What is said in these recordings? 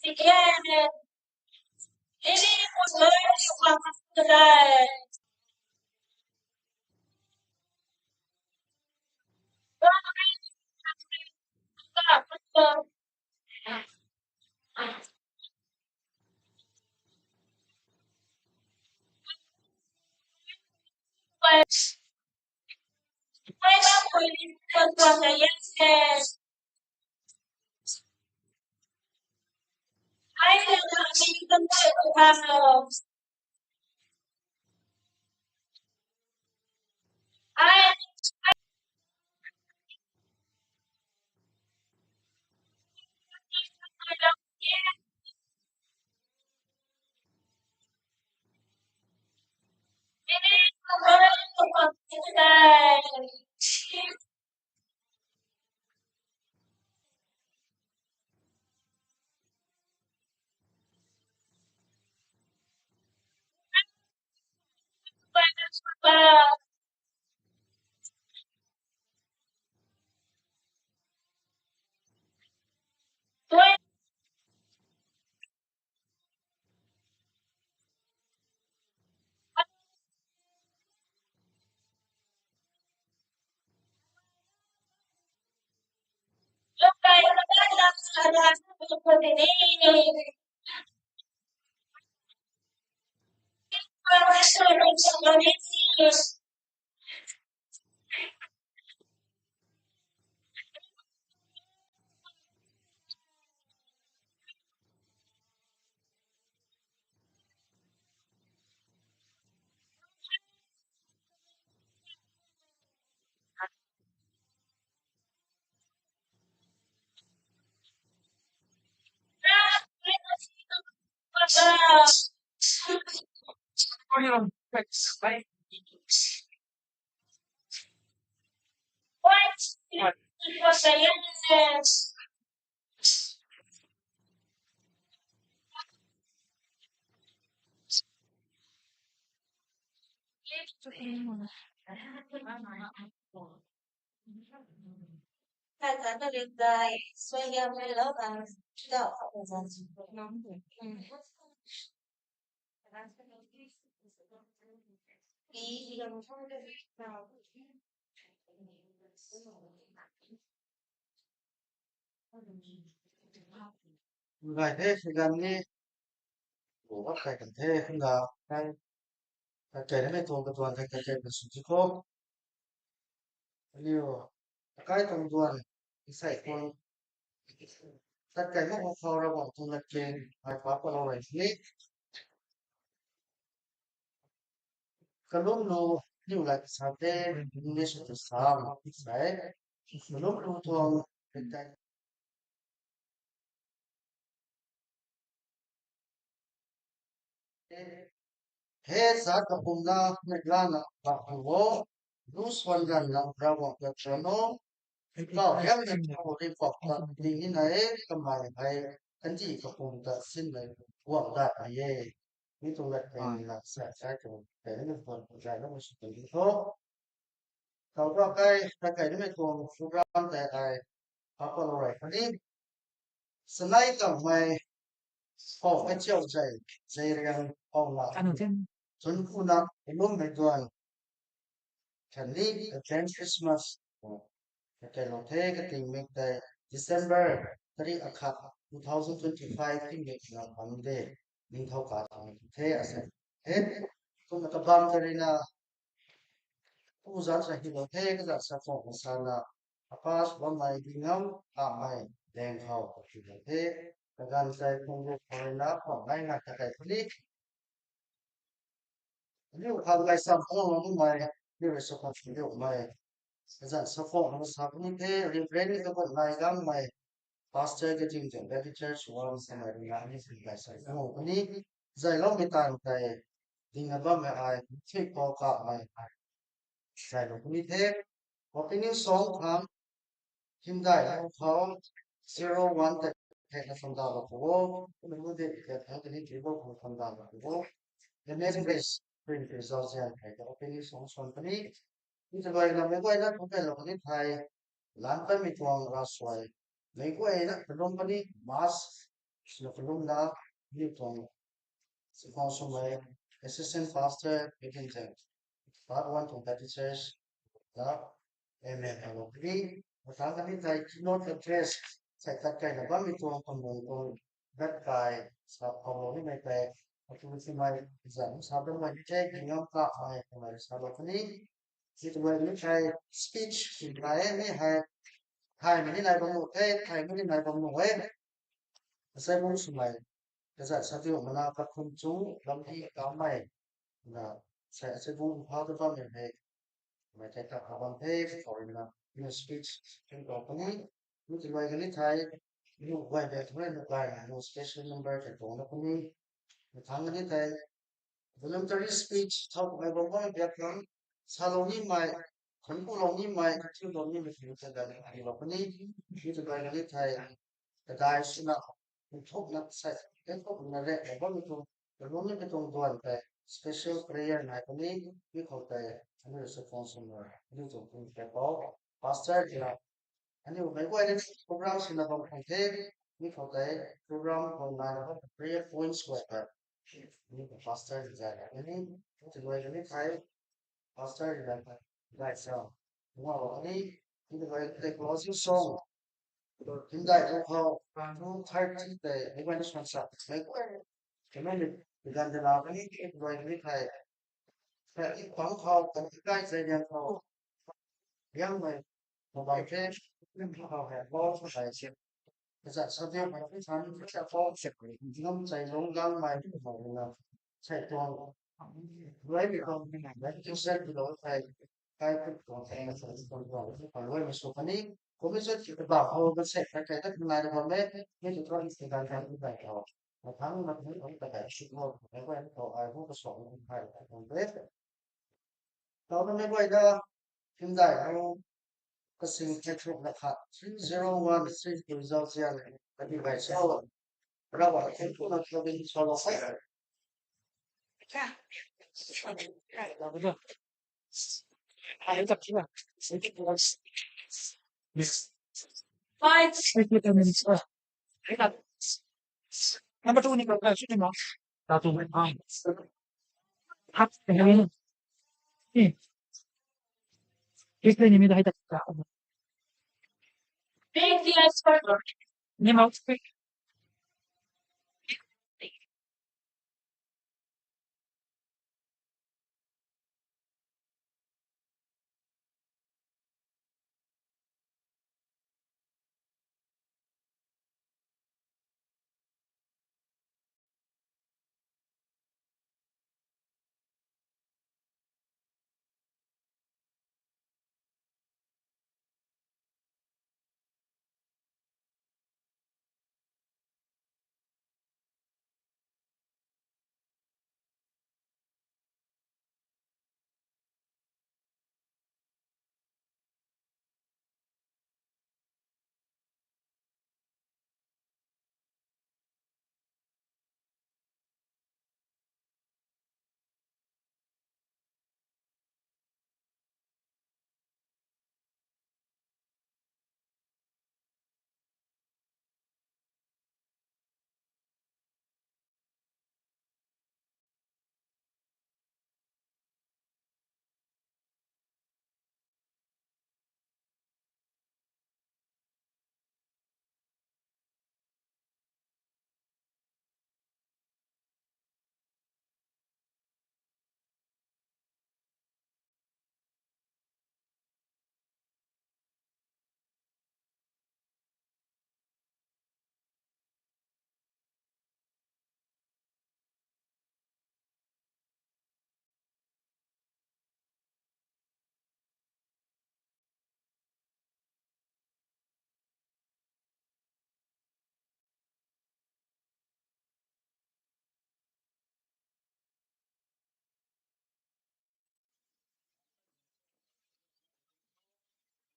Again, ele was learning from today. Yes, I cannot make them to have. I Yes. 看咱这里在所以要为老板知道我咱第一个Right, sigan ni buka kay kante hingga kay kay na ito katuan kay kay besuti ko liyo kay tong duan isay kon tat kay mo khawra wa tung na ken ay pa pa lo ni kalum no liyo la sa te ni su to sa sai kalum no tuang kay he sa ka pumna meglana ba ho lus wan gan na brawa ka chanoก็ยังจะเอารีพอร์ตดีนี่ไหนก็หมายไปกันที่กระผมจะสิ้นเลยว่างได้ไอ้นี่ตรงนั้นเป็นหลักใช้ตัวแต่นี่มันคนใจแล้วมันสุดที่เขาเขาก็ใกล้ถ้าใกล้ที่ไม่ตรงสุรานแต่ไอ้เขาก็อะไรคราวนี้สไลด์กับไม่พอไม่เชี่ยวใจเรียนออนไลน์จนคุณนักลุ่มในตัวแค่นี้แค่คริสต์มาสOkay, lo the ka ting mek the December 3 akha 2025 ting mek na pamde ning thau ka thang the ase he ko na ka bam kari na pu za sa hi lo the ka za sa ko sa na apas ba mai dingam a mai deng khau ko chi lo the ka gan sai kong ro ko na ko ngai na ka kai phli ni u khang lai sam ko no mai ni re so ko chi lo mai Zan support no sabni the rebranding the lai gam mai pastor getting the very church once and I really feel like so no ni zai lo mi tan kai ding aba me ai thik ko ka mai zai lo ni the opening song tham him dai lo khao 01 the the from da lo ko no de the the ni ke ko from da lo ko the next base print results and the opening song companyนี่จะไปนำไปไว้นะผมเป็นหลักที่ไทยล้านไปมีทวงราสวย May ko ay na pelong pa ni mas sila pelong na Newton si may assistant pastor Wigginton. Part 1 competitors the Amen. Ano kini matanga ni tayo kinot address sa tatay na ba mitong pamungkol that kay sa pamuli may kay patuloy may exam sabi mo ni check ngam ka ay kumari sabi ko ni ito ba ni kay speech kaya ni hai mình đi này bằng một thế thầy mới đi này bằng một ấy sai môn số này cái giải sao tiêu mà là các công chú làm đi cáo mày là sẽ vui how to farm này mày thấy các bằng thế for là your speech trên đó có ní như thế này cái thầy như vậy để thôi nó lại no special number cái đó nó có ní thằng cái thầy voluntary speech thao mày bằng bao nhiêu cái saloni màyคนผู้ลงนี่มาที่ลงนี่มันถึงจะได้อะไรแบบนี้ที่จะได้เงินไทยแต่ได้สินะทุกนักใช้เอ็นก็เป็นอะไรแต่ว่ามีตรงแต่ลงนี่เป็นตรงด่วนแต่ special prayer ไหนคนนี้มีเขาแต่อันนี้是放松的อันนี้ตรงแต่ก็ pastor ที่ละอันนี้ไม่ว่าจะโปรแกรมสินะบางคนเทมีเขาแต่โปรแกรมของนายนะครับ prayer points ก็แต่นี่เป็น pastor ที่จะอันนี้จะด้วยกันนี่ไทย pastor ที่ละRight, so wow, ini the closing song. In that how 2:30 the event is start. Like kemen dengan dalam ini dua ini kai. Tapi kwang kau kan kai saya yang kau yang mai mobile phone kau hai bos sai siap. Jadi sebab mana pun sana kita kau siap. Jom saya longgang mai mau na. Saya tuang. Dua ini kau nak kita dulu saya cái của thằng là phải còn còn nuôi một số phần đi có biết rất chỉ bảo hồ vẫn sẽ cái tất này là còn biết nhưng chúng tôi thì đang làm như vậy rồi một tháng nó cũng không phải chịu một cái quen của ai cũng có số không phải còn biết đó nó mới quay ra hiện tại nó có sinh kết thúc là hạt 301 results ra này cái như vậy sau ra bảo cái của nó cho bên sau đó phải I tập chưa? Five. Cái là number 2 นี่ก็ชื่อมั้งตาตูไม่อ้างทับเป็นยังไงนี่คิดเลยนี่ไม่ได้แต่กะ Big yes for นี่มั้ง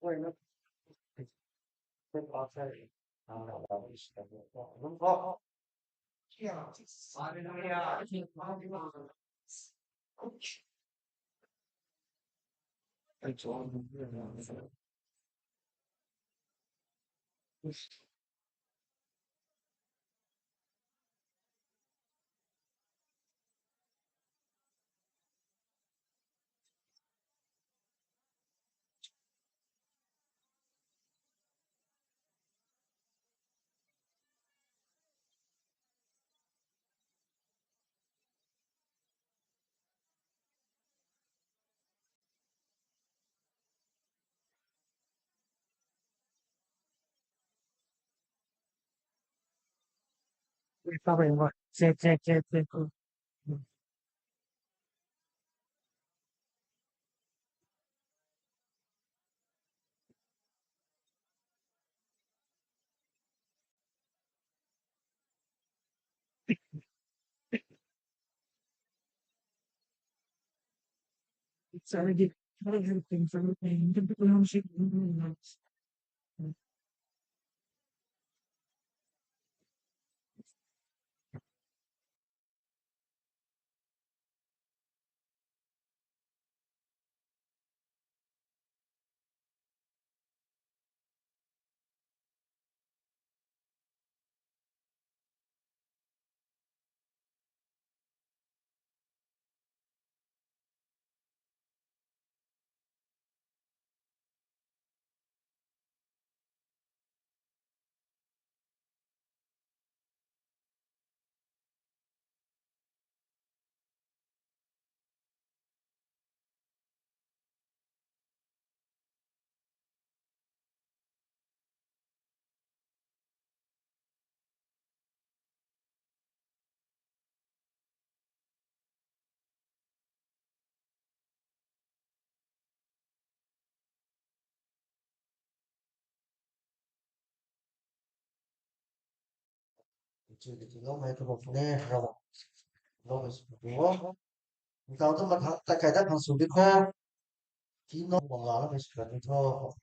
โอ้ยนะเป็นออฟใช่เรามันก็ Sapevo, se already everything for everything. The 就这个买这个呢，是吧？我是我，你搞这么大概的看手机壳，听到我了没事，你说。